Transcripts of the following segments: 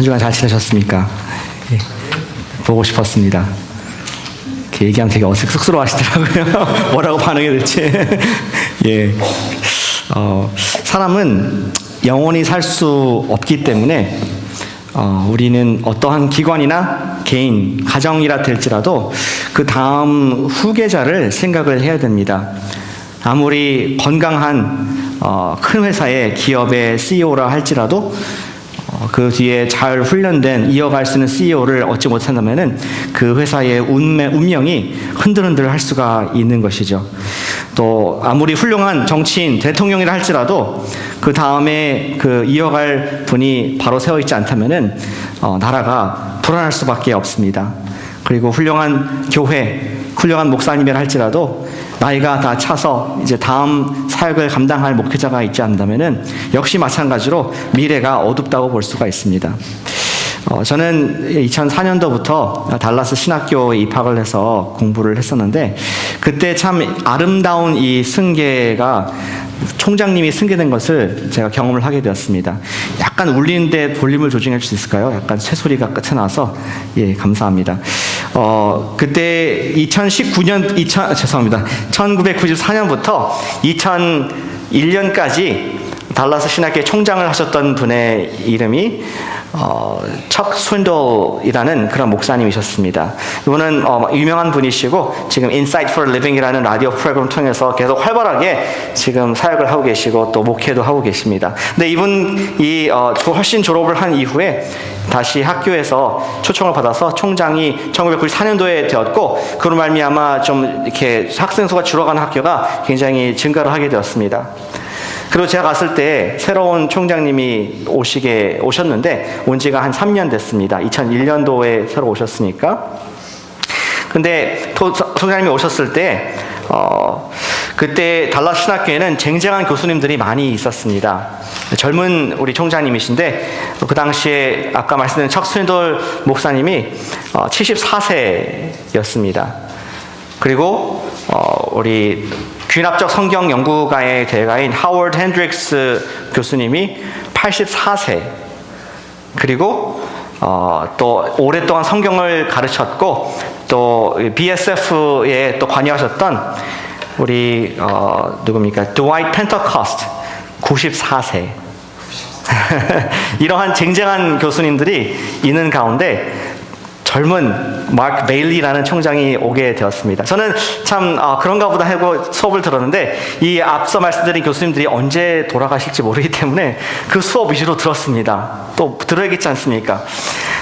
한 주간 잘 지내셨습니까? 예, 보고 싶었습니다. 이렇게 얘기하면 되게 쑥스러워 하시더라고요. 뭐라고 반응해야 될지. 예. 사람은 영원히 살 수 없기 때문에 우리는 어떠한 기관이나 개인, 가정이라 될지라도 그 다음 후계자를 생각을 해야 됩니다. 아무리 건강한 큰 회사의 기업의 CEO라 할지라도 그 뒤에 잘 훈련된 이어갈 수 있는 CEO를 얻지 못한다면은 그 회사의 운명이 흔들흔들 할 수가 있는 것이죠. 또 아무리 훌륭한 정치인, 대통령이라 할지라도 그 다음에 그 이어갈 분이 바로 세워 있지 않다면은 나라가 불안할 수밖에 없습니다. 그리고 훌륭한 교회, 훌륭한 목사님이라 할지라도 나이가 다 차서 이제 다음 사역을 감당할 목회자가 있지 않다면은 역시 마찬가지로 미래가 어둡다고 볼 수가 있습니다. 저는 2004년도부터 달라스 신학교에 입학을 해서 공부를 했었는데 그때 참 아름다운 이 승계가 총장님이 승계된 것을 제가 경험을 하게 되었습니다. 약간 울리는데 볼륨을 조정해 줄 수 있을까요? 약간 쇠소리가 끝에 나서. 예, 감사합니다. 그때 1994년부터 2001년까지 달라스 신학교의 총장을 하셨던 분의 이름이 척 스윈돌이라는 그런 목사님이셨습니다. 이분은 유명한 분이시고 지금 Insight for Living이라는 라디오 프로그램을 통해서 계속 활발하게 지금 사역을 하고 계시고 또 목회도 하고 계십니다. 근데 이분이 훨씬 졸업을 한 이후에 다시 학교에서 초청을 받아서 총장이 1994년도에 되었고 그로 말미암아 좀 이렇게 학생 수가 줄어가는 학교가 굉장히 증가를 하게 되었습니다. 그리고 제가 갔을 때 새로운 총장님이 오셨는데 온 지가 한 3년 됐습니다. 2001년도에 새로 오셨으니까. 근데 총장님이 오셨을 때 그때 달라스 신학교에는 쟁쟁한 교수님들이 많이 있었습니다. 젊은 우리 총장님이신데 그 당시에 아까 말씀드린 척 스윈돌 목사님이 74세였습니다. 그리고 우리 귀납적 성경 연구가의 대가인 하워드 핸드릭스 교수님이 84세. 그리고 또 오랫동안 성경을 가르쳤고 또 BSF에 또 관여하셨던 우리 누굽니까? 드와이트 펜터커스트 94세. 이러한 쟁쟁한 교수님들이 있는 가운데 젊은 마크 베일리라는 총장이 오게 되었습니다. 저는 참 그런가 보다 하고 수업을 들었는데 이 앞서 말씀드린 교수님들이 언제 돌아가실지 모르기 때문에 그 수업 위주로 들었습니다. 또 들어야겠지 않습니까?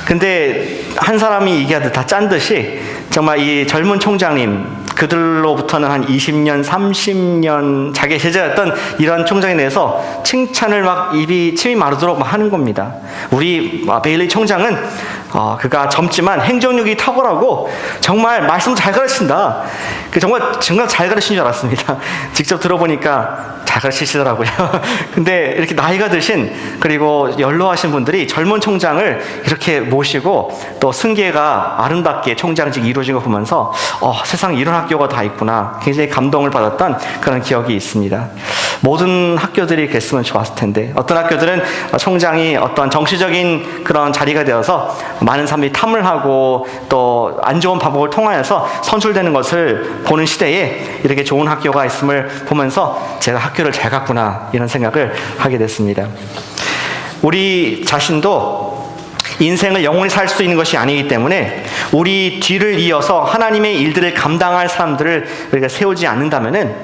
근데 한 사람이 얘기하듯 다 짠 듯이 정말 이 젊은 총장님 그들로부터는 한 20년, 30년 자기 제자였던 이런 총장에 대해서 칭찬을 막 침이 마르도록 막 하는 겁니다. 우리 베일리 총장은 그가 젊지만 행정력이 탁월하고 정말 말씀 잘 가르친다. 정말 잘 가르친 줄 알았습니다. 직접 들어보니까 잘 가르치시더라고요. 근데 이렇게 나이가 드신 그리고 연로하신 분들이 젊은 총장을 이렇게 모시고 또 승계가 아름답게 총장직 이루어진 거 보면서 세상에 이런 학교가 다 있구나. 굉장히 감동을 받았던 그런 기억이 있습니다. 모든 학교들이 그랬으면 좋았을 텐데 어떤 학교들은 총장이 어떤 정치적인 그런 자리가 되어서 많은 사람들이 탐을 하고 또 안 좋은 방법을 통하여서 선출되는 것을 보는 시대에 이렇게 좋은 학교가 있음을 보면서 제가 학교를 잘 갔구나 이런 생각을 하게 됐습니다. 우리 자신도 인생을 영원히 살 수 있는 것이 아니기 때문에 우리 뒤를 이어서 하나님의 일들을 감당할 사람들을 우리가 세우지 않는다면은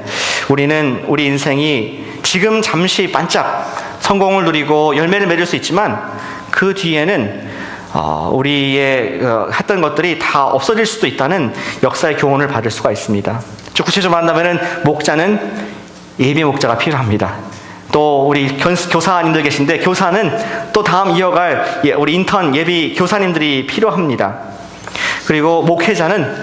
우리는 우리 인생이 지금 잠시 반짝 성공을 누리고 열매를 맺을 수 있지만 그 뒤에는 우리의 했던 것들이 다 없어질 수도 있다는 역사의 교훈을 받을 수가 있습니다. 좀 구체적으로 말한다면은 목자는 예비 목자가 필요합니다. 또 우리 교사님들 계신데 교사는 또 다음 이어갈 우리 인턴 예비 교사님들이 필요합니다. 그리고 목회자는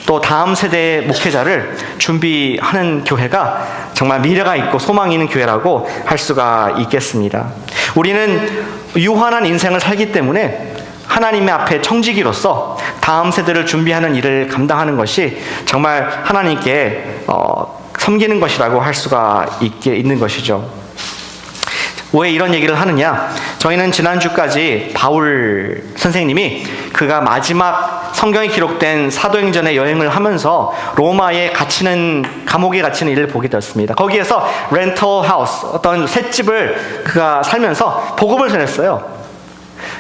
또 다음 세대의 목회자를 준비하는 교회가 정말 미래가 있고 소망이 있는 교회라고 할 수가 있겠습니다. 우리는 유한한 인생을 살기 때문에 하나님의 앞에 청지기로서 다음 세대를 준비하는 일을 감당하는 것이 정말 하나님께 섬기는 것이라고 할 수가 있는 것이죠. 왜 이런 얘기를 하느냐? 저희는 지난주까지 바울 선생님이 그가 마지막 성경에 기록된 사도행전의 여행을 하면서 로마에 감옥에 갇히는 일을 보게 되었습니다. 거기에서 렌털 하우스, 어떤 셋집을 그가 살면서 복음을 전했어요.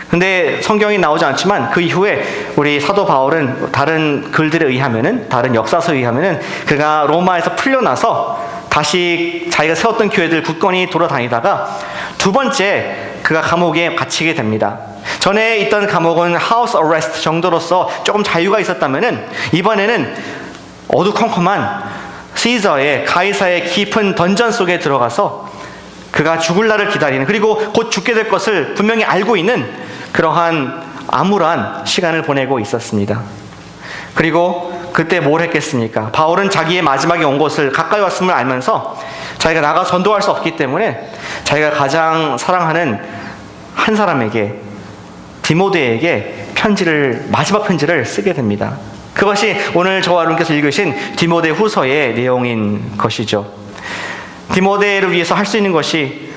근데 성경이 나오지 않지만 그 이후에 우리 사도 바울은 다른 글들에 의하면은, 다른 역사서에 의하면은 그가 로마에서 풀려나서 다시 자기가 세웠던 교회들 굳건히 돌아다니다가 두 번째 그가 감옥에 갇히게 됩니다. 전에 있던 감옥은 하우스 어레스트 정도로서 조금 자유가 있었다면은 이번에는 어두컴컴한 가이사의 깊은 던전 속에 들어가서 그가 죽을 날을 기다리는, 그리고 곧 죽게 될 것을 분명히 알고 있는 그러한 암울한 시간을 보내고 있었습니다. 그리고 그때 뭘 했겠습니까? 바울은 자기의 마지막에 온 곳을 가까이 왔음을 알면서 자기가 나가 전도할 수 없기 때문에 자기가 가장 사랑하는 한 사람에게, 디모데에게 마지막 편지를 쓰게 됩니다. 그것이 오늘 저와 여러분께서 읽으신 디모데 후서의 내용인 것이죠. 디모데를 위해서 할 수 있는 것이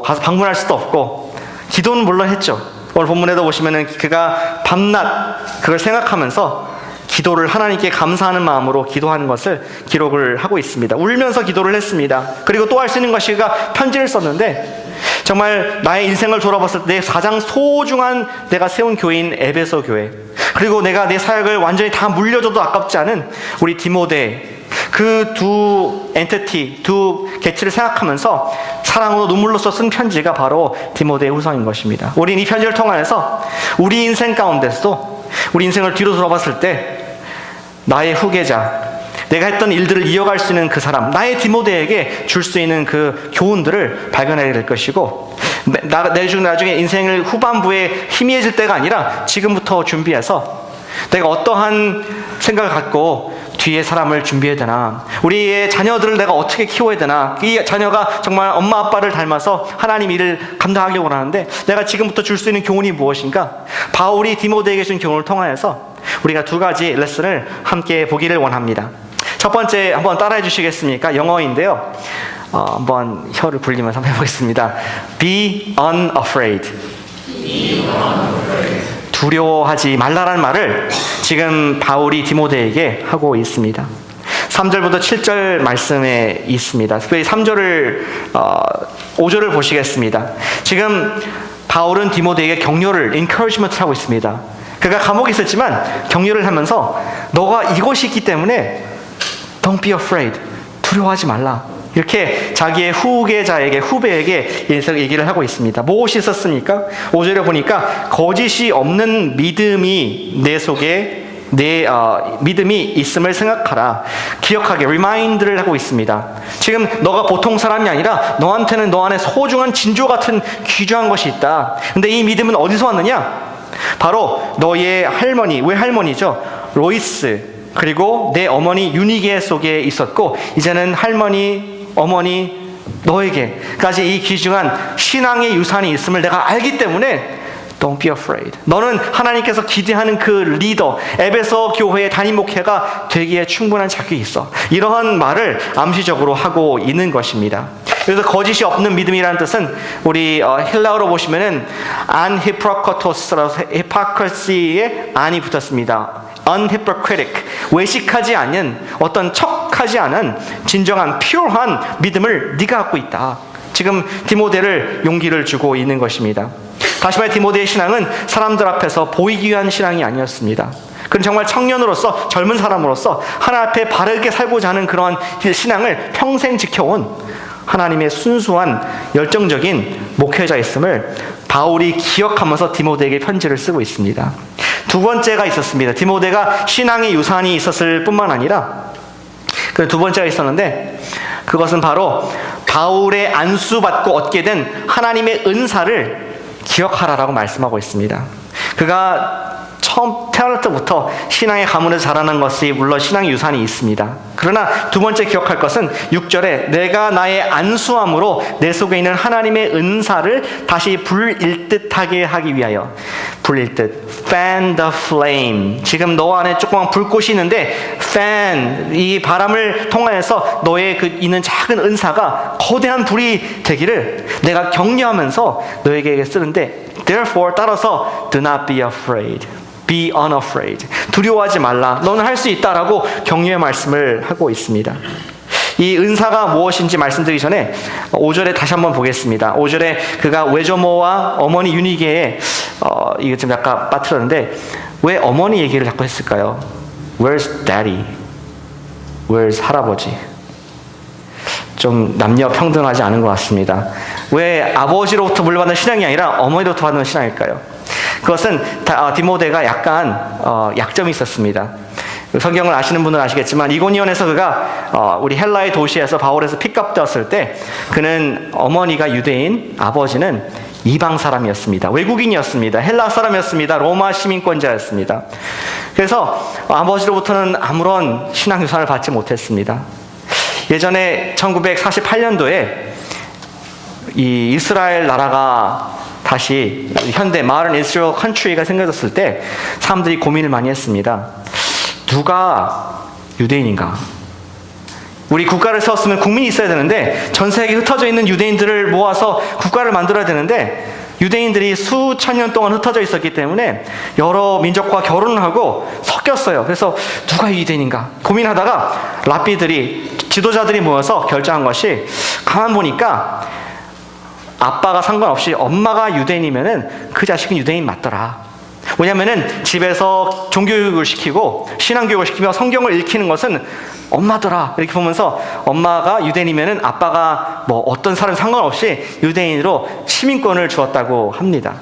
가서 방문할 수도 없고, 기도는 물론 했죠. 오늘 본문에도 보시면은 그가 밤낮 그걸 생각하면서 기도를 하나님께 감사하는 마음으로 기도하는 것을 기록을 하고 있습니다. 울면서 기도를 했습니다. 그리고 또 할 수 있는 것이 그가 편지를 썼는데, 정말 나의 인생을 돌아봤을 때 가장 소중한 내가 세운 교회인 에베소 교회, 그리고 내가 내 사역을 완전히 다 물려줘도 아깝지 않은 우리 디모데, 그 두 엔티티, 두 개체를 생각하면서 사랑으로 눈물로써 쓴 편지가 바로 디모데 후서인 것입니다. 우리는 이 편지를 통해서 우리 인생 가운데서도, 우리 인생을 뒤로 돌아봤을 때 나의 후계자, 내가 했던 일들을 이어갈 수 있는 그 사람, 나의 디모데에게 줄 수 있는 그 교훈들을 발견하게 될 것이고, 나중에 인생을 후반부에 희미해질 때가 아니라 지금부터 준비해서 내가 어떠한 생각을 갖고 뒤에 사람을 준비해야 되나, 우리의 자녀들을 내가 어떻게 키워야 되나, 이 자녀가 정말 엄마 아빠를 닮아서 하나님 일을 감당하려고 하는데 내가 지금부터 줄 수 있는 교훈이 무엇인가? 바울이 디모데에게 준 교훈을 통하여서 우리가 두 가지 레슨을 함께 보기를 원합니다. 첫 번째, 한번 따라해 주시겠습니까? 영어인데요. 한번 혀를 굴리면서 한번 해보겠습니다. Be unafraid. 두려워하지 말라라는 말을 지금 바울이 디모데에게 하고 있습니다. 3절부터 7절 말씀에 있습니다. 특별히 3절을 5절을 보시겠습니다. 지금 바울은 디모데에게 격려를, encouragement을 하고 있습니다. 그가 감옥에 있었지만 격려를 하면서 너가 이것이 있기 때문에 Don't be afraid. 두려워하지 말라. 이렇게 자기의 후배에게 얘기를 하고 있습니다. 무엇이 있었습니까? 5절에 보니까 거짓이 없는 믿음이 내 속에 믿음이 있음을 생각하라. 기억하게, 리마인드를 하고 있습니다. 지금 너가 보통 사람이 아니라 너한테는 너 안에 소중한 진조 같은 귀중한 것이 있다. 근데 이 믿음은 어디서 왔느냐? 바로 너의 할머니, 외할머니죠. 로이스, 그리고 내 어머니 유니게 속에 있었고, 이제는 할머니, 어머니, 너에게까지 이 귀중한 신앙의 유산이 있음을 내가 알기 때문에 Don't be afraid. 너는 하나님께서 기대하는 그 리더, 에베소 교회의 담임 목회가 되기에 충분한 자격이 있어. 이러한 말을 암시적으로 하고 있는 것입니다. 그래서 거짓이 없는 믿음이라는 뜻은 우리 헬라어로 보시면은 안히프로코토스라서 히포크리시에 안이 붙었습니다. unhypocritic, 외식하지 않은, 어떤 척하지 않은 진정한 pure한 믿음을 네가 갖고 있다. 지금 디모데를 용기를 주고 있는 것입니다. 다시 말해 디모데의 신앙은 사람들 앞에서 보이기 위한 신앙이 아니었습니다. 그는 정말 청년으로서, 젊은 사람으로서 하나님 앞에 바르게 살고자 하는 그런 신앙을 평생 지켜온 하나님의 순수한 열정적인 목회자였음을 바울이 기억하면서 디모데에게 편지를 쓰고 있습니다. 두 번째가 있었습니다. 디모데가 신앙의 유산이 있었을 뿐만 아니라 그 두 번째가 있었는데, 그것은 바로 바울의 안수받고 얻게 된 하나님의 은사를 기억하라라고 말씀하고 있습니다. 그가 처음 태어날 때부터 신앙의 가문에서 자라난 것이 물론 신앙의 유산이 있습니다. 그러나 두 번째 기억할 것은 6절에 내가 나의 안수함으로 내 속에 있는 하나님의 은사를 다시 불일듯하게 하기 위하여. 불일듯. Fan the flame. 지금 너 안에 조그만 불꽃이 있는데 fan, 이 바람을 통하여서 너의 그 있는 작은 은사가 거대한 불이 되기를 내가 격려하면서 너에게 쓰는데, therefore 따라서 do not be afraid. Be unafraid. 두려워하지 말라. 너는 할 수 있다라고 격려의 말씀을 하고 있습니다. 이 은사가 무엇인지 말씀드리기 전에 5절에 다시 한번 보겠습니다. 5절에 그가 외조모와 어머니 유니게에 이거 좀 약간 빠뜨렸는데 왜 어머니 얘기를 자꾸 했을까요? Where's daddy? Where's 할아버지? 좀 남녀 평등하지 않은 것 같습니다. 왜 아버지로부터 물려받는 신앙이 아니라 어머니로부터 받는 신앙일까요? 그것은 디모데가 약간 약점이 있었습니다. 성경을 아시는 분들은 아시겠지만 이고니온에서 그가 우리 헬라의 도시에서 바울에서 픽업되었을 때 그는 어머니가 유대인, 아버지는 이방 사람이었습니다. 외국인이었습니다. 헬라 사람이었습니다. 로마 시민권자였습니다. 그래서 아버지로부터는 아무런 신앙 유산을 받지 못했습니다. 예전에 1948년도에 이 이스라엘 나라가 다시 현대 modern Israel country가 생겨졌을 때 사람들이 고민을 많이 했습니다. 누가 유대인인가? 우리 국가를 세웠으면 국민이 있어야 되는데 전 세계에 흩어져 있는 유대인들을 모아서 국가를 만들어야 되는데 유대인들이 수천 년 동안 흩어져 있었기 때문에 여러 민족과 결혼을 하고 섞였어요. 그래서 누가 유대인인가 고민하다가 랍비들이, 지도자들이 모여서 결정한 것이 가만 보니까 아빠가 상관없이 엄마가 유대인이면은 그 자식은 유대인 맞더라. 왜냐면은 집에서 종교교육을 시키고 신앙교육을 시키며 성경을 읽히는 것은 엄마더라. 이렇게 보면서 엄마가 유대인이면은 아빠가 뭐 어떤 사람 상관없이 유대인으로 시민권을 주었다고 합니다.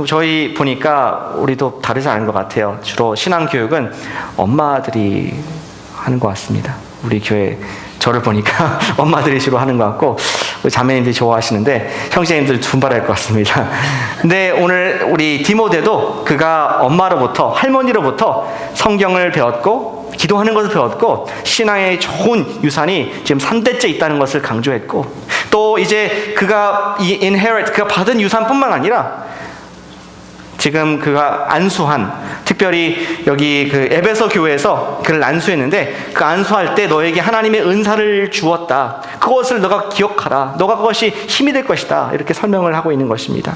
저희 보니까 우리도 다르지 않은 것 같아요. 주로 신앙교육은 엄마들이 하는 것 같습니다. 우리 교회 저를 보니까 엄마들이 주로 하는 것 같고 자매님들이 좋아하시는데 형제님들 분발할 것 같습니다. 근데 오늘 우리 디모데도 그가 엄마로부터, 할머니로부터 성경을 배웠고 기도하는 것을 배웠고 신앙의 좋은 유산이 지금 3대째 있다는 것을 강조했고 또 이제 그가 그가 받은 유산뿐만 아니라 지금 그가 안수한, 특별히 여기 그 에베소 교회에서 그를 안수했는데 그 안수할 때 너에게 하나님의 은사를 주었다. 그것을 너가 기억하라. 너가 그것이 힘이 될 것이다. 이렇게 설명을 하고 있는 것입니다.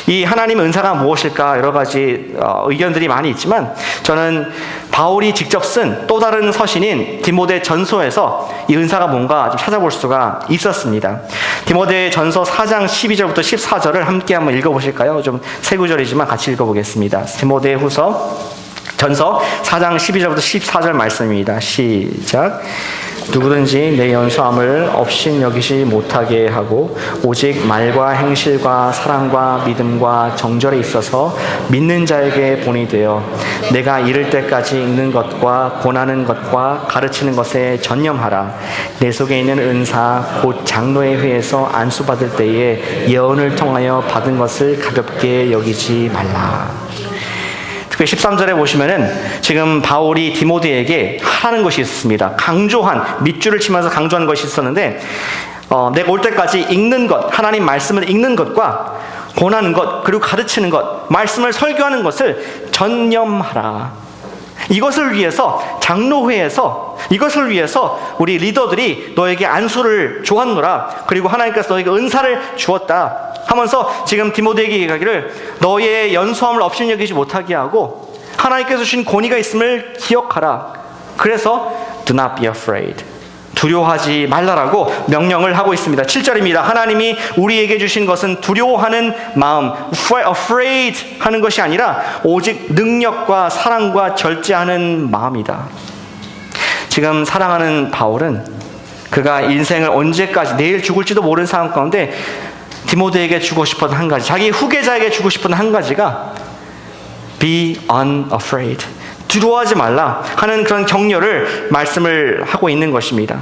이 하나님의 은사가 무엇일까 여러 가지 의견들이 많이 있지만 저는 바울이 직접 쓴 또 다른 서신인 디모데 전서에서 이 은사가 뭔가 좀 찾아볼 수가 있었습니다. 디모데 전서 4장 12절부터 14절을 함께 한번 읽어보실까요? 좀 세 구절이지만 같이 읽어보겠습니다. 디모데 후서 전서 4장 12절부터 14절 말씀입니다. 시작. 누구든지 내 연소함을 업신여기지 못하게 하고 오직 말과 행실과 사랑과 믿음과 정절에 있어서 믿는 자에게 본이 되어 내가 이를 때까지 읽는 것과 권하는 것과 가르치는 것에 전념하라. 내 속에 있는 은사 곧 장로의 회에서 안수받을 때에 예언을 통하여 받은 것을 가볍게 여기지 말라. 특히 13절에 보시면은 지금 바울이 디모데에게 하라는 것이 있습니다. 강조한, 밑줄을 치면서 강조하는 것이 있었는데 내가 올 때까지 읽는 것, 하나님 말씀을 읽는 것과 권하는 것, 그리고 가르치는 것, 말씀을 설교하는 것을 전념하라. 이것을 위해서 장로회에서, 이것을 위해서 우리 리더들이 너에게 안수를 조았노라. 그리고 하나님께서 너에게 은사를 주었다 하면서 지금 디모데에게 얘기하기를 너의 연소함을 업신여기지 못하게 하고 하나님께서 주신 권위가 있음을 기억하라. 그래서 do not be afraid. 두려워하지 말라라고 명령을 하고 있습니다. 7절입니다. 하나님이 우리에게 주신 것은 두려워하는 마음, afraid 하는 것이 아니라 오직 능력과 사랑과 절제하는 마음이다. 지금 사랑하는 바울은 그가 인생을 언제까지, 내일 죽을지도 모르는 상황 가운데 디모데에게 주고 싶었던 한 가지, 자기 후계자에게 주고 싶었던 한 가지가 be unafraid. 두려워하지 말라 하는 그런 격려를 말씀을 하고 있는 것입니다.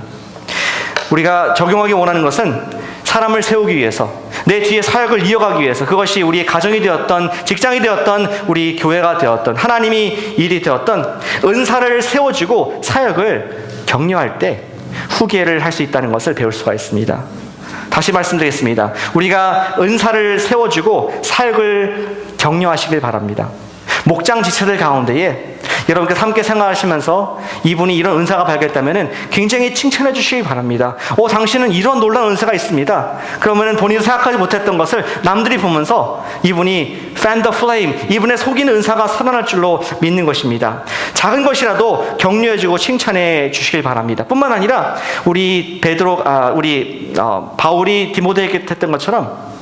우리가 적용하기 원하는 것은 사람을 세우기 위해서, 내 뒤에 사역을 이어가기 위해서, 그것이 우리의 가정이 되었던, 직장이 되었던, 우리 교회가 되었던, 하나님이 일이 되었던, 은사를 세워주고 사역을 격려할 때 후계를 할 수 있다는 것을 배울 수가 있습니다. 다시 말씀드리겠습니다. 우리가 은사를 세워주고 사역을 격려하시길 바랍니다. 목장 지체들 가운데에 여러분께서 함께 생활하시면서 이분이 이런 은사가 발견했다면 굉장히 칭찬해 주시기 바랍니다. 당신은 이런 놀라운 은사가 있습니다. 그러면 본인이 생각하지 못했던 것을 남들이 보면서 이분이 fan the flame, 이분의 속이는 은사가 살아날 줄로 믿는 것입니다. 작은 것이라도 격려해 주고 칭찬해 주시길 바랍니다. 뿐만 아니라 우리 바울이 디모데에게 했던 것처럼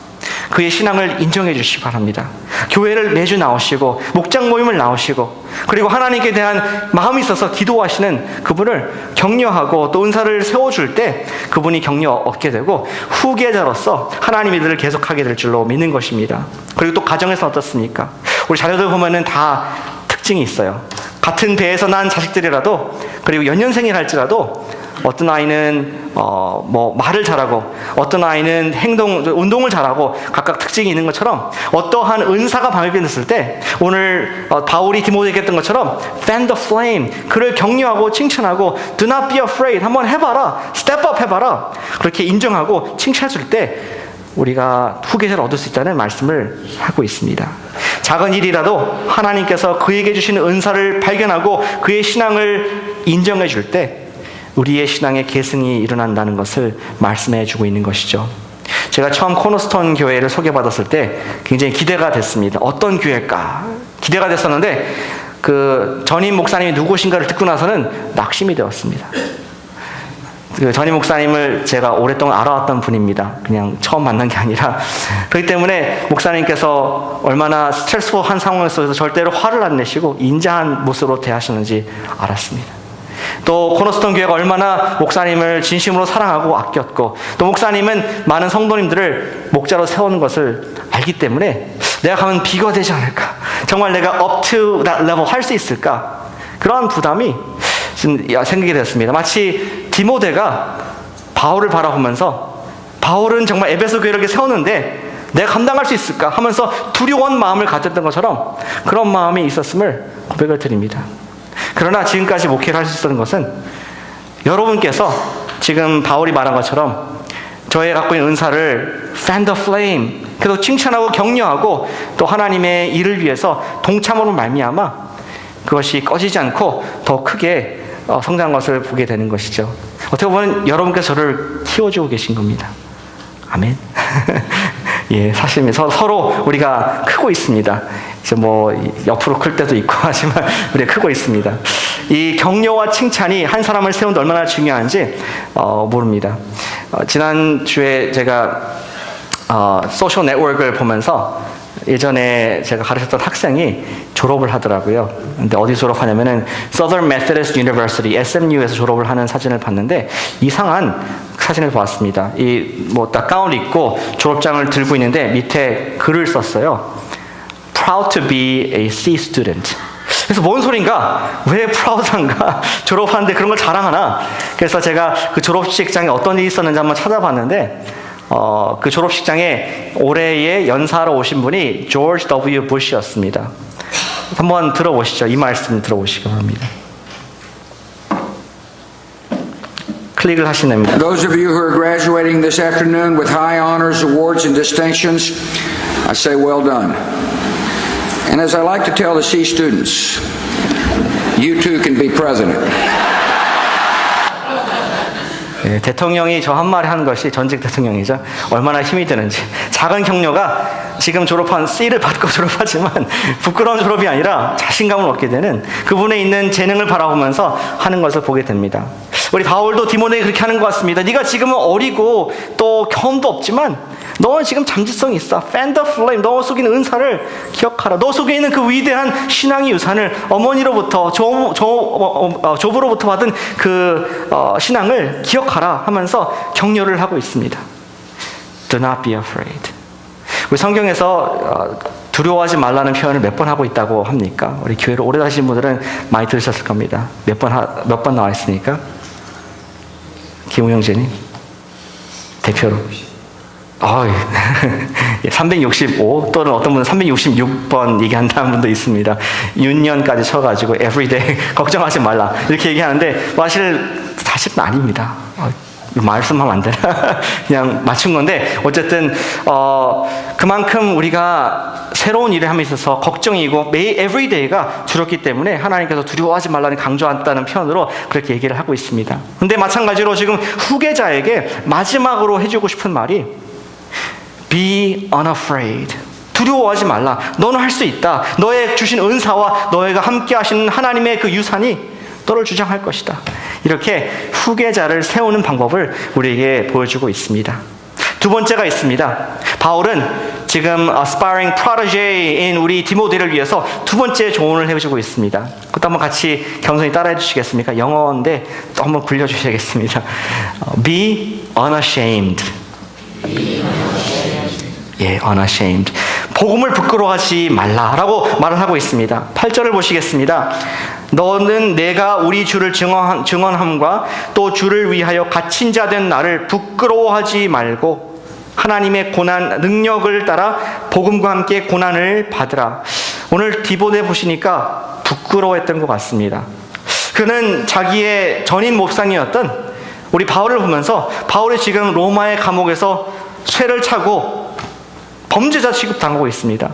그의 신앙을 인정해 주시기 바랍니다. 교회를 매주 나오시고 목장 모임을 나오시고 그리고 하나님께 대한 마음이 있어서 기도하시는 그분을 격려하고 또 은사를 세워줄 때 그분이 격려 얻게 되고 후계자로서 하나님의 일을 계속하게 될 줄로 믿는 것입니다. 그리고 또 가정에서 어떻습니까? 우리 자녀들 보면은 다 특징이 있어요. 같은 배에서 난 자식들이라도 그리고 연년생이라 할지라도 어떤 아이는 말을 잘하고 어떤 아이는 운동을 잘하고 각각 특징이 있는 것처럼 어떠한 은사가 발견됐을 때 오늘 바울이 디모데에게 했던 것처럼 fan the flame, 그를 격려하고 칭찬하고 do not be afraid, 한번 해봐라, step up 해봐라, 그렇게 인정하고 칭찬해줄 때 우리가 후계자를 얻을 수 있다는 말씀을 하고 있습니다. 작은 일이라도 하나님께서 그에게 주시는 은사를 발견하고 그의 신앙을 인정해 줄 때 우리의 신앙의 계승이 일어난다는 것을 말씀해 주고 있는 것이죠. 제가 처음 코너스톤 교회를 소개받았을 때 굉장히 기대가 됐습니다. 어떤 교회일까? 기대가 됐었는데 그 전임 목사님이 누구신가를 듣고 나서는 낙심이 되었습니다. 그 전임 목사님을 제가 오랫동안 알아왔던 분입니다. 그냥 처음 만난 게 아니라. 그렇기 때문에 목사님께서 얼마나 스트레스한 상황 속에서 절대로 화를 안 내시고 인자한 모습으로 대하시는지 알았습니다. 또 코너스톤 교회가 얼마나 목사님을 진심으로 사랑하고 아꼈고 또 목사님은 많은 성도님들을 목자로 세우는 것을 알기 때문에 내가 가면 비교가 되지 않을까, 정말 내가 up to that level 할 수 있을까, 그런 부담이 생기게 되었습니다. 마치 디모데가 바울을 바라보면서 바울은 정말 에베소 교회를 이렇게 세웠는데 내가 감당할 수 있을까 하면서 두려운 마음을 가졌던 것처럼 그런 마음이 있었음을 고백을 드립니다. 그러나 지금까지 목회를 할 수 있었던 것은 여러분께서 지금 바울이 말한 것처럼 저의 갖고 있는 은사를 fan the flame, 그래서 칭찬하고 격려하고 또 하나님의 일을 위해서 동참으로 말미암아 그것이 꺼지지 않고 더 크게 성장한 것을 보게 되는 것이죠. 어떻게 보면 여러분께서 저를 키워주고 계신 겁니다. 아멘. 예, 사실 서로 우리가 크고 있습니다. 이제 옆으로 클 때도 있고 하지만 우리가 크고 있습니다. 이 격려와 칭찬이 한 사람을 세우는데 얼마나 중요한지 모릅니다. 지난주에 제가 소셜 네트워크를 보면서 예전에 제가 가르쳤던 학생이 졸업을 하더라고요. 근데 어디 졸업하냐면은 Southern Methodist University, SMU에서 졸업을 하는 사진을 봤는데 이상한 사진을 보았습니다. 딱 가운을 입고 졸업장을 들고 있는데 밑에 글을 썼어요. Proud to be a C student. 그래서 뭔 소린가? 왜 proud한가? 졸업하는데 그런 걸 자랑하나? 그래서 제가 그 졸업식장에 어떤 일이 있었는지 한번 찾아봤는데 그 졸업식장에 올해의 연사로 오신 분이 조지 W. 부시였습니다. 한번 들어보시죠. 이 말씀 들어보시기 바랍니다. 클릭을 하시면 됩니다. Those of you who are graduating this afternoon with high honors, awards, and distinctions, I say well done. And as I like to tell the C students, you too can be president. 예, 대통령이 저 한 말에 하는 것이 전직 대통령이죠. 얼마나 힘이 드는지. 작은 격려가 지금 졸업한 C를 받고 졸업하지만 부끄러운 졸업이 아니라 자신감을 얻게 되는, 그분에 있는 재능을 바라보면서 하는 것을 보게 됩니다. 우리 바울도 디모데에게 그렇게 하는 것 같습니다. 네가 지금은 어리고 또 경험도 없지만 너는 지금 잠재성이 있어. Fan the flame. 너 속에 있는 은사를 기억하라. 너 속에 있는 그 위대한 신앙의 유산을 어머니로부터 조부로부터 받은 그 신앙을 기억하라 하면서 격려를 하고 있습니다. Do not be afraid. 우리 성경에서 두려워하지 말라는 표현을 몇 번 하고 있다고 합니까? 우리 교회를 오래 다니신 분들은 많이 들으셨을 겁니다. 몇 번 나와 있으니까? 김우영재님 대표로 365 또는 어떤 분은 366번 얘기한다는 분도 있습니다. 윤년까지 쳐가지고 everyday 걱정하지 말라 이렇게 얘기하는데 사실 사실은 아닙니다. 말씀하면 안 되나? 그냥 맞춘 건데 어쨌든 그만큼 우리가 새로운 일을 함에 있어서 걱정이고 매일 everyday가 두렵기 때문에 하나님께서 두려워하지 말라는 강조한다는 표현으로 그렇게 얘기를 하고 있습니다. 근데 마찬가지로 지금 후계자에게 마지막으로 해주고 싶은 말이 Be unafraid. 두려워하지 말라. 너는 할 수 있다. 너의 주신 은사와 너희가 함께 하시는 하나님의 그 유산이 너를 주장할 것이다. 이렇게 후계자를 세우는 방법을 우리에게 보여주고 있습니다. 두 번째가 있습니다. 바울은 지금 aspiring protege인 우리 디모데를 위해서 두 번째 조언을 해주고 있습니다. 그것도 한번 같이 겸손히 따라해 주시겠습니까? 영어인데 또 한번 굴려주셔야겠습니다. Be unashamed. 예, unashamed. 복음을 부끄러워하지 말라라고 말을 하고 있습니다. 8절을 보시겠습니다. 너는 내가 우리 주를 증언함과 또 주를 위하여 갇힌 자 된 나를 부끄러워하지 말고 하나님의 고난 능력을 따라 복음과 함께 고난을 받으라. 오늘 디모데 보시니까 부끄러워했던 것 같습니다. 그는 자기의 전임 몹상이었던 우리 바울을 보면서 바울이 지금 로마의 감옥에서 쇠를 차고 범죄자 취급당하고 있습니다.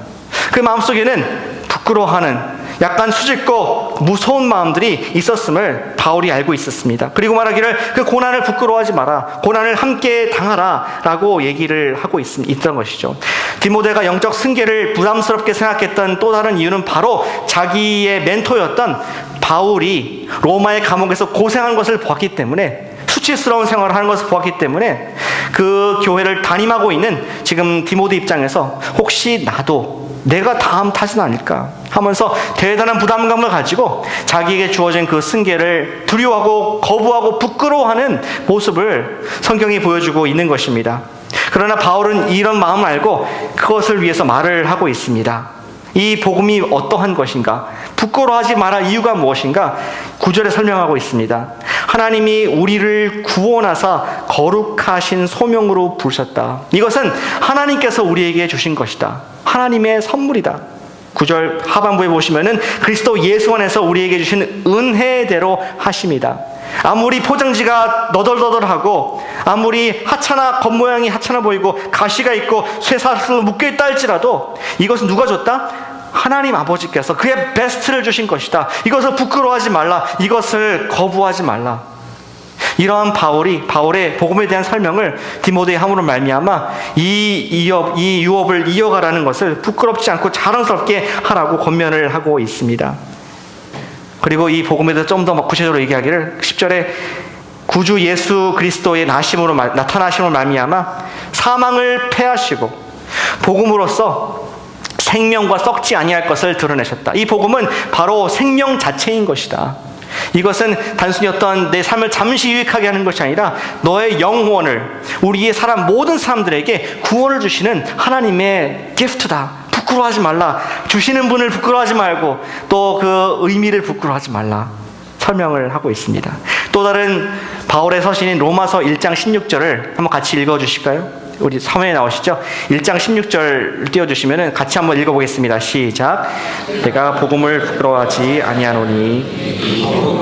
그 마음속에는 부끄러워하는 약간 수줍고 무서운 마음들이 있었음을 바울이 알고 있었습니다. 그리고 말하기를 그 고난을 부끄러워하지 마라. 고난을 함께 당하라 라고 얘기를 하고 있던 것이죠. 디모데가 영적 승계를 부담스럽게 생각했던 또 다른 이유는 바로 자기의 멘토였던 바울이 로마의 감옥에서 고생한 것을 보았기 때문에 수치스러운 생활을 하는 것을 보았기 때문에 그 교회를 담임하고 있는 지금 디모데 입장에서 혹시 나도 내가 다음 탓은 아닐까 하면서 대단한 부담감을 가지고 자기에게 주어진 그 승계를 두려워하고 거부하고 부끄러워하는 모습을 성경이 보여주고 있는 것입니다. 그러나 바울은 이런 마음을 알고 그것을 위해서 말을 하고 있습니다. 이 복음이 어떠한 것인가? 부끄러워하지 마라 이유가 무엇인가? 9절에 설명하고 있습니다. 하나님이 우리를 구원하사 거룩하신 소명으로 부르셨다. 이것은 하나님께서 우리에게 주신 것이다. 하나님의 선물이다. 9절 하반부에 보시면은 그리스도 예수 안에서 우리에게 주신 은혜대로 하심이다. 아무리 포장지가 너덜너덜하고 아무리 하찮아 겉모양이 하찮아 보이고 가시가 있고 쇠사슬로 묶여있다 할지라도 이것은 누가 줬다? 하나님 아버지께서 그의 베스트를 주신 것이다. 이것을 부끄러워하지 말라. 이것을 거부하지 말라. 이러한 바울의 복음에 대한 설명을 디모데에 함으로 말미암아 이 유업을 이어가라는 것을 부끄럽지 않고 자랑스럽게 하라고 권면을 하고 있습니다. 그리고 이 복음에 대해서 좀 더 구체적으로 얘기하기를 10절에 구주 예수 그리스도의 나타나심으로 말미암아 사망을 패하시고 복음으로써 생명과 썩지 아니할 것을 드러내셨다. 이 복음은 바로 생명 자체인 것이다. 이것은 단순히 어떤 내 삶을 잠시 유익하게 하는 것이 아니라 너의 영혼을 우리의 모든 사람들에게 구원을 주시는 하나님의 기프트다. 부끄러워하지 말라. 주시는 분을 부끄러워하지 말고 또 그 의미를 부끄러워하지 말라. 설명을 하고 있습니다. 또 다른 바울의 서신인 로마서 1장 16절을 한번 같이 읽어주실까요? 우리 화면에 나오시죠? 1장 16절 띄워주시면 같이 한번 읽어보겠습니다. 시작. 내가 복음을 부끄러워하지 아니하노니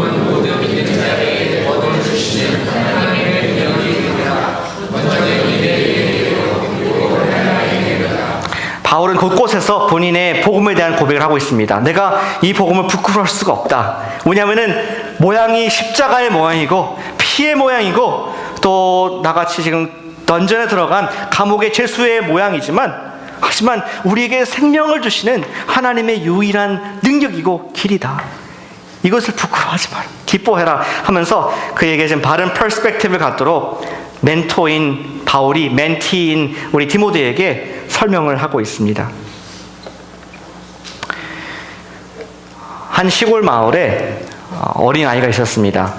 바울은 곳곳에서 본인의 복음에 대한 고백을 하고 있습니다. 내가 이 복음을 부끄러워할 수가 없다. 왜냐하면 모양이 십자가의 모양이고 피의 모양이고 또 나같이 지금 던전에 들어간 감옥의 죄수의 모양이지만 하지만 우리에게 생명을 주시는 하나님의 유일한 능력이고 길이다. 이것을 부끄러워하지 마라. 기뻐해라 하면서 그에게 좀 바른 퍼스펙티브를 갖도록 멘토인 바울이 멘티인 우리 디모데에게 설명을 하고 있습니다. 한 시골 마을에 어린 아이가 있었습니다.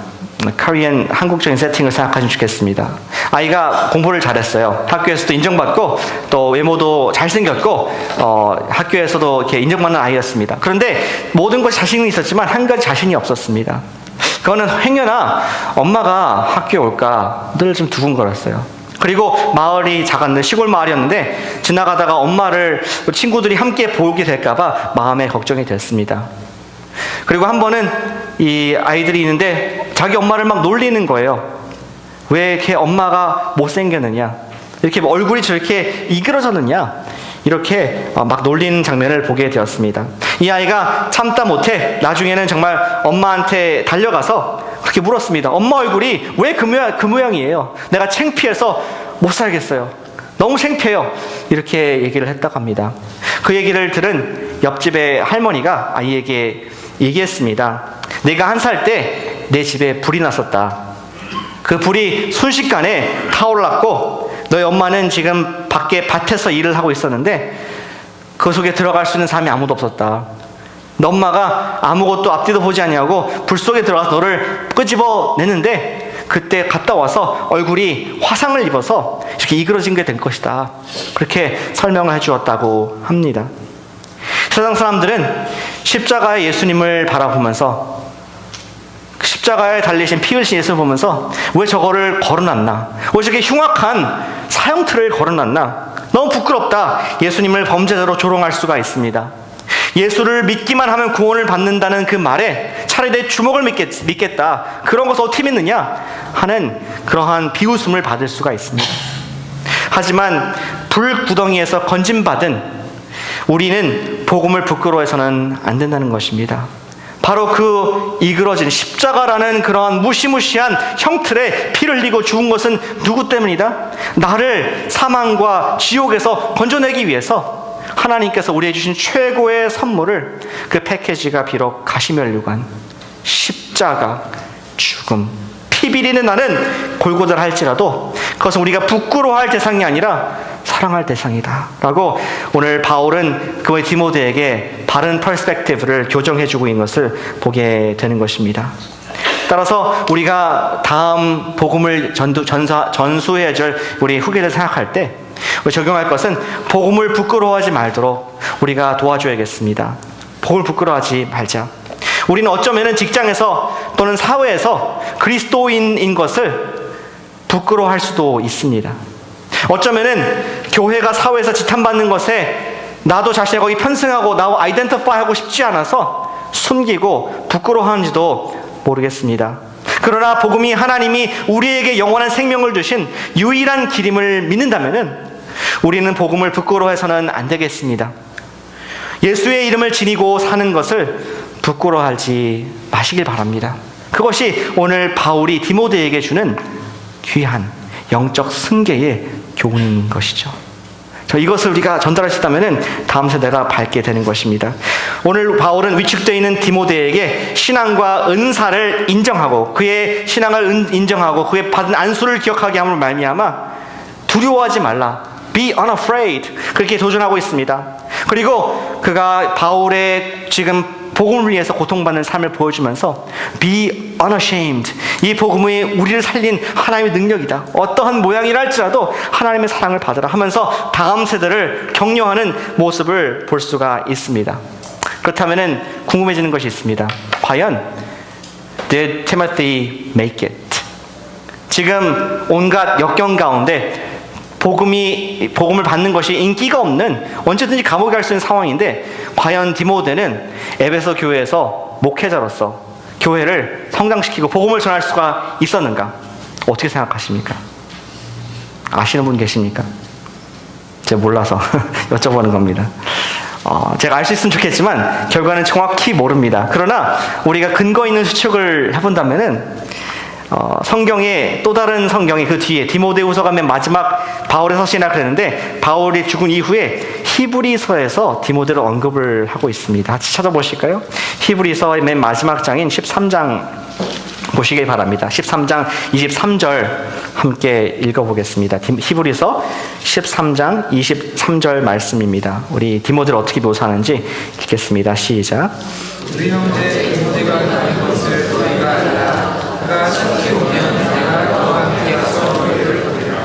코리안 한국적인 세팅을 생각하시면 좋겠습니다. 아이가 공부를 잘했어요. 학교에서도 인정받고 또 외모도 잘생겼고 학교에서도 이렇게 인정받는 아이였습니다. 그런데 모든 것이 자신은 있었지만 한 가지 자신이 없었습니다. 그거는 행여나 엄마가 학교에 올까 늘 좀 두근거렸어요. 그리고 마을이 작았는데 시골 마을이었는데 지나가다가 엄마를 친구들이 함께 보게 될까봐 마음에 걱정이 됐습니다. 그리고 한 번은 이 아이들이 있는데 자기 엄마를 막 놀리는 거예요. 왜 이렇게 엄마가 못생겼느냐, 이렇게 얼굴이 저렇게 이그러졌느냐, 이렇게 막 놀리는 장면을 보게 되었습니다. 이 아이가 참다 못해 나중에는 정말 엄마한테 달려가서 그렇게 물었습니다. 엄마, 얼굴이 왜 그 모양이에요? 내가 창피해서 못 살겠어요. 너무 창피해요. 이렇게 얘기를 했다고 합니다. 그 얘기를 들은 옆집의 할머니가 아이에게 얘기했습니다. 내가 1살 때 내 집에 불이 났었다. 그 불이 순식간에 타올랐고 너희 엄마는 지금 밖에 밭에서 일을 하고 있었는데 그 속에 들어갈 수 있는 사람이 아무도 없었다. 너 엄마가 아무것도 앞뒤도 보지 아니하고 불 속에 들어가서 너를 끄집어내는데 그때 갔다 와서 얼굴이 화상을 입어서 이렇게 이그러진 게 된 것이다. 그렇게 설명을 해주었다고 합니다. 세상 사람들은 십자가의 예수님을 바라보면서 십자가에 달리신 피 흘리신 예수를 보면서 왜 저거를 걸어놨나, 왜 저렇게 흉악한 사형틀을 걸어놨나, 너무 부끄럽다. 예수님을 범죄자로 조롱할 수가 있습니다. 예수를 믿기만 하면 구원을 받는다는 그 말에 차라리 내 주먹을 믿겠다, 그런 것을 어떻게 믿느냐 하는 그러한 비웃음을 받을 수가 있습니다. 하지만 불구덩이에서 건짐받은 우리는 복음을 부끄러워해서는 안 된다는 것입니다. 바로 그 이그러진 십자가라는 그러한 무시무시한 형틀에 피를 흘리고 죽은 것은 누구 때문이다? 나를 사망과 지옥에서 건져내기 위해서 하나님께서 우리에게 주신 최고의 선물을, 그 패키지가 비록 가시면류관, 십자가, 죽음, 피 비리는 나는 골고다를 할지라도 그것은 우리가 부끄러워할 대상이 아니라 사랑할 대상이다 라고 오늘 바울은 그 디모데에게 바른 퍼스펙티브를 교정해주고 있는 것을 보게 되는 것입니다. 따라서 우리가 다음 복음을 전수해야 될 우리 후계를 생각할 때 적용할 것은 복음을 부끄러워하지 말도록 우리가 도와줘야겠습니다. 복음을 부끄러워하지 말자. 우리는 어쩌면 직장에서 또는 사회에서 그리스도인인 것을 부끄러워할 수도 있습니다. 어쩌면은 교회가 사회에서 지탄받는 것에 나도 자신이 거기 편승하고 나와 아이덴티파이 하고 싶지 않아서 숨기고 부끄러워하는지도 모르겠습니다. 그러나 복음이 하나님이 우리에게 영원한 생명을 주신 유일한 길임을 믿는다면은 우리는 복음을 부끄러워해서는 안 되겠습니다. 예수의 이름을 지니고 사는 것을 부끄러워하지 마시길 바랍니다. 그것이 오늘 바울이 디모데에게 주는 귀한 영적 승계의 교훈인 것이죠. 이것을 우리가 전달할 수 있다면 다음 세대가 밝게 되는 것입니다. 오늘 바울은 위축되어 있는 디모데에게 신앙과 은사를 인정하고 그의 신앙을 인정하고 그의 받은 안수를 기억하게 함으로 말미암아 두려워하지 말라, be unafraid, 그렇게 도전하고 있습니다. 그리고 그가 바울의 지금 복음을 위해서 고통받는 삶을 보여주면서 be unashamed, 이 복음이 우리를 살린 하나님의 능력이다, 어떠한 모양이라 할지라도 하나님의 사랑을 받으라 하면서 다음 세대를 격려하는 모습을 볼 수가 있습니다. 그렇다면 궁금해지는 것이 있습니다. 과연 did Timothy make it? 지금 온갖 역경 가운데 복음을 받는 것이 인기가 없는, 언제든지 감옥에 갈 수 있는 상황인데 과연 디모데는 에베소 교회에서 목회자로서 교회를 성장시키고 복음을 전할 수가 있었는가? 어떻게 생각하십니까? 아시는 분 계십니까? 제가 몰라서 여쭤보는 겁니다. 제가 알 수 있으면 좋겠지만 결과는 정확히 모릅니다. 그러나 우리가 근거 있는 추측을 해본다면은 성경의 또 다른 성경이 그 뒤에 디모데후서가 맨 마지막 바울의 서신이라 그랬는데 바울이 죽은 이후에 히브리서에서 디모데를 언급을 하고 있습니다. 같이 찾아보실까요? 히브리서의 맨 마지막 장인 13장 보시길 바랍니다. 13장 23절 함께 읽어보겠습니다. 히브리서 13장 23절 말씀입니다. 우리 디모데를 어떻게 묘사하는지 읽겠습니다. 시작. 우리 형제 디모데가 가는 것을 너희가 알라. 그가 천국에 오면 내가 너와 함께 가서 너희를 보리라.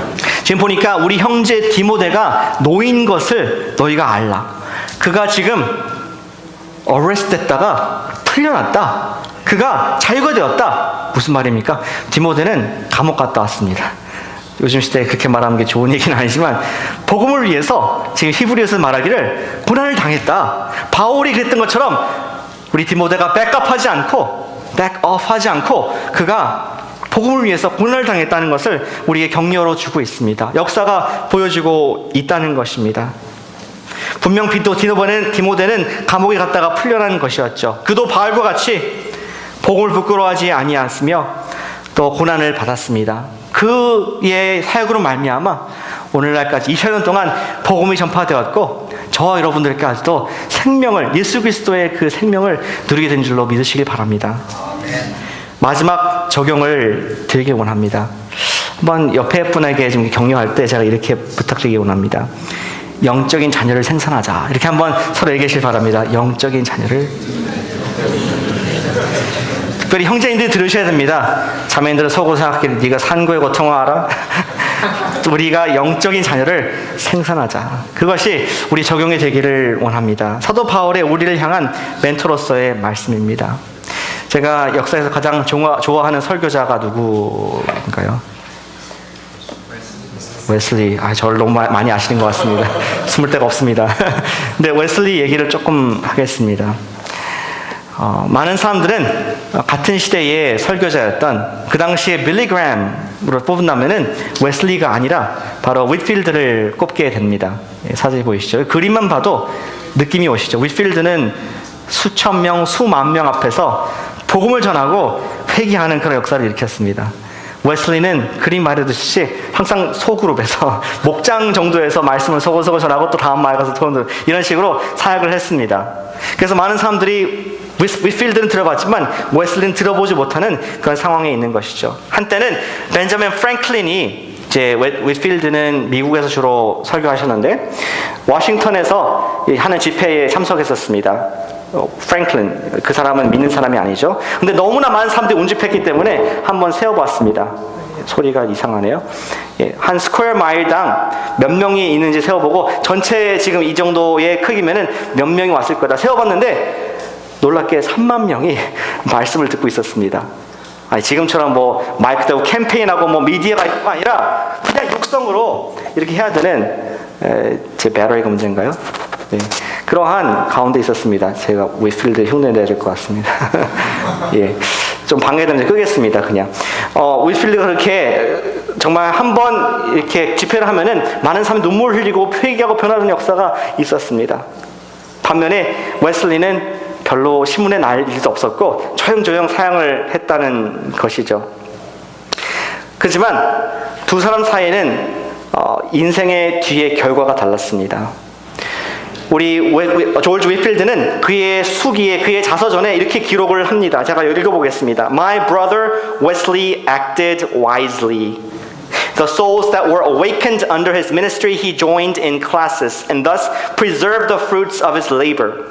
지금 보니까 우리 형제 디모데가 노인 것을 너희가 알라. 그가 지금 어레스트 됐다가 풀려났다. 그가 자유가 되었다. 무슨 말입니까? 디모데는 감옥 갔다 왔습니다. 요즘 시대에 그렇게 말하는 게 좋은 얘기는 아니지만 복음을 위해서 지금 히브리서에서 말하기를 고난을 당했다. 바울이 그랬던 것처럼 우리 디모데가 백업하지 않고 back off 하지 않고 그가 복음을 위해서 고난을 당했다는 것을 우리에게 격려로 주고 있습니다. 역사가 보여주고 있다는 것입니다. 분명 디모데는 감옥에 갔다가 풀려난 것이었죠. 그도 바울과 같이 복음을 부끄러워하지 아니하였으며 또 고난을 받았습니다. 그의 사역으로 말미암아 오늘날까지 2000년 동안 복음이 전파되었고 저와 여러분들까지도 생명을, 예수 그리스도의 그 생명을 누리게 된 줄로 믿으시길 바랍니다. 마지막 적용을 드리기 원합니다. 한번 옆에 분에게 좀 격려할 때 제가 이렇게 부탁드리기 원합니다. 영적인 자녀를 생산하자. 이렇게 한번 서로 얘기하시길 바랍니다. 영적인 자녀를. 특별히 형제인들이 들으셔야 됩니다. 자매인들은 속으로 생각하기를 네가 산고의 고통을 알아? 우리가 영적인 자녀를 생산하자. 그것이 우리 적용이 되기를 원합니다. 사도 바울의 우리를 향한 멘토로서의 말씀입니다. 제가 역사에서 가장 좋아하는 설교자가 누구인가요? 웨슬리. 저를 너무 많이 아시는 것 같습니다. 숨을 데가 없습니다. 근데 웨슬리 얘기를 조금 하겠습니다. 많은 사람들은 같은 시대의 설교자였던 그 당시에 빌리그램으로 뽑는다면은 웨슬리가 아니라 바로 윗필드를 꼽게 됩니다. 사진 보이시죠? 그림만 봐도 느낌이 오시죠? 윗필드는 수천 명, 수만 명 앞에서 복음을 전하고 회개하는 그런 역사를 일으켰습니다. 웨슬리는 그림 말해두듯이 항상 소그룹에서 목장 정도에서 말씀을 소고소고 전하고 또 다음 마을 가서 토론들 이런 식으로 사역을 했습니다. 그래서 많은 사람들이 윗필드는 들어봤지만 웨슬리는 들어보지 못하는 그런 상황에 있는 것이죠. 한때는 벤자민 프랭클린이 이제 윗필드는 미국에서 주로 설교하셨는데 워싱턴에서 하는 집회에 참석했었습니다. 프랭클린, 그 사람은 믿는 사람이 아니죠. 근데 너무나 많은 사람들이 운집했기 때문에 한번 세어봤습니다. 소리가 이상하네요. 한 스퀘어 마일당 몇 명이 있는지 세어보고 전체 지금 이 정도의 크기면은 몇 명이 왔을 거다 세어봤는데 놀랍게 3만 명이 말씀을 듣고 있었습니다. 지금처럼 뭐 마이크 대고 캠페인하고 뭐 미디어가 있는 거 아니라 그냥 육성으로 이렇게 해야 되는 제 배터리가 문제인가요? 네. 그러한 가운데 있었습니다. 제가 윗필드 흉내 내릴 것 같습니다. 예, 좀 방해되는데 끄겠습니다. 그냥 윗필드가 그렇게 정말 한번 이렇게 집회를 하면은 많은 사람이 눈물 흘리고 회개하고 변하는 역사가 있었습니다. 반면에 웨슬리는 별로 신문에 날 일도 없었고 조용조용 사역을 했다는 것이죠. 그렇지만 두 사람 사이에는 인생의 뒤에 결과가 달랐습니다. 우리 조지 윗필드는 그의 수기에 그의 자서전에 이렇게 기록을 합니다. 제가 읽어보겠습니다. My brother Wesley acted wisely. The souls that were awakened under his ministry he joined in classes and thus preserved the fruits of his labor.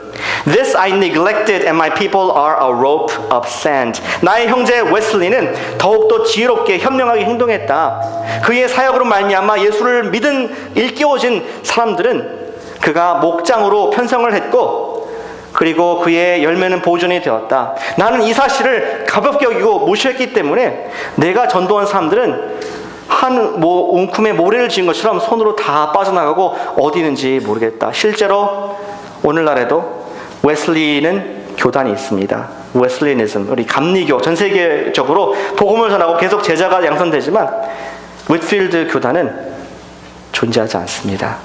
This I neglected and my people are a rope of sand. 나의 형제 웨슬리는 더욱더 지혜롭게 현명하게 행동했다. 그의 사역으로 말미암아 예수를 믿은 일깨워진 사람들은 그가 목장으로 편성을 했고 그리고 그의 열매는 보존이 되었다. 나는 이 사실을 가볍게 여기고 무시했기 때문에 내가 전도한 사람들은 한 웅큼에 모래를 지은 것처럼 손으로 다 빠져나가고 어디 있는지 모르겠다. 실제로 오늘날에도 웨슬리는 교단이 있습니다. 웨슬리니즘, 우리 감리교 전 세계적으로 복음을 전하고 계속 제자가 양성되지만 윗필드 교단은 존재하지 않습니다.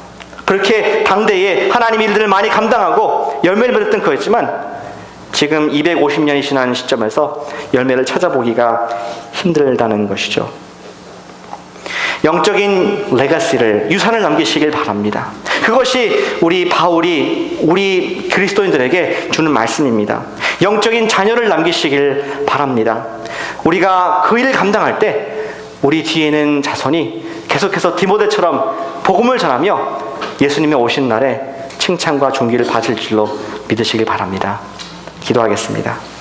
그렇게 당대에 하나님 일들을 많이 감당하고 열매를 맺었던 거였지만 지금 250년이 지난 시점에서 열매를 찾아보기가 힘들다는 것이죠. 영적인 레가시를, 유산을 남기시길 바랍니다. 그것이 우리 바울이 우리 그리스도인들에게 주는 말씀입니다. 영적인 자녀를 남기시길 바랍니다. 우리가 그 일을 감당할 때 우리 뒤에는 자손이 계속해서 디모데처럼 복음을 전하며 예수님의 오신 날에 칭찬과 존귀를 받을 줄로 믿으시길 바랍니다. 기도하겠습니다.